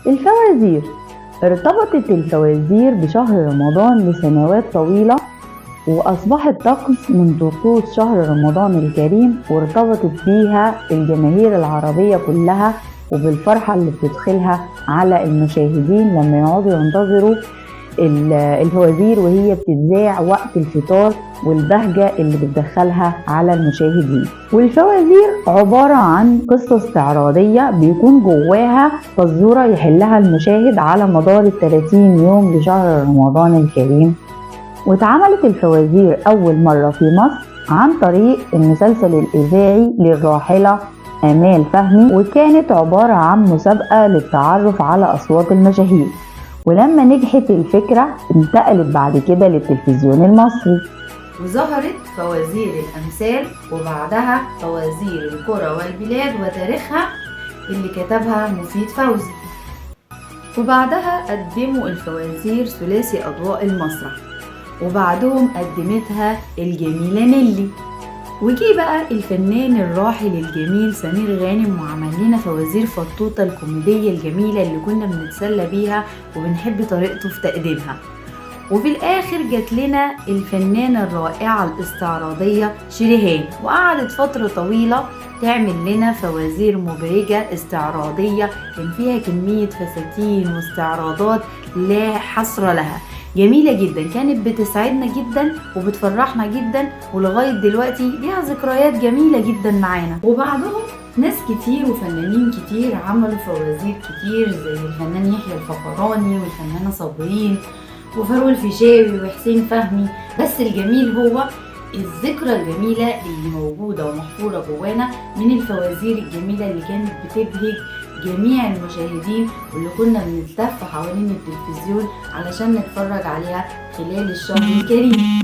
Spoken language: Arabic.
الفوازير. ارتبطت الفوازير بشهر رمضان لسنوات طويلة، وأصبحت طقس من طقوس شهر رمضان الكريم، وارتبطت بيها الجماهير العربية كلها، وبالفرحة اللي بتدخلها على المشاهدين لما يقعدوا ينتظروا الفوازير وهي بتتذاع وقت الفطار، والبهجة اللي بتدخلها على المشاهدين. والفوازير عبارة عن قصة استعراضية بيكون جواها فزورة يحلها المشاهد على مدار 30 يوم لشهر رمضان الكريم. واتعملت الفوازير أول مرة في مصر عن طريق المسلسل الإذاعي للراحلة آمال فهمي، وكانت عبارة عن مسابقة للتعرف على أصوات المشاهير. ولما نجحت الفكرة انتقلت بعد كده للتلفزيون المصري، وظهرت فوازير الأمثال، وبعدها فوازير القرى والبلاد وتاريخها اللي كتبها مفيد فوزي. وبعدها قدموا الفوازير ثلاثي أضواء المسرح، وبعدهم قدمتها الجميلة نيلي. وجي بقى الفنان الراحل الجميل سمير غانم وعمل لنا فوازير فطوطة الكوميدية الجميلة اللي كنا بنتسلى بيها وبنحب طريقته في تقديمها. وفي الآخر جات لنا الفنانة الرائعة الاستعراضية شريهان، وقعدت فترة طويلة تعمل لنا فوازير مبهجة استعراضية كان فيها كمية فساتين واستعراضات لا حصر لها، جميلة جدا، كانت بتسعدنا جدا وبتفرحنا جدا، ولغاية دلوقتي ليها ذكريات جميلة جدا معانا. وبعدهم ناس كتير وفنانين كتير عملوا فوازير كتير زي الفنان يحيى الفخراني والفنانة صابرين وفاروق الفيشاوي وحسين فهمي. بس الجميل هو الذكرى الجميلة اللي موجودة ومحفورة جوانا من الفوازير الجميلة اللي كانت بتبهج جميع المشاهدين، واللي كنا بنلتف حوالين التلفزيون علشان نتفرج عليها خلال الشهر الكريم.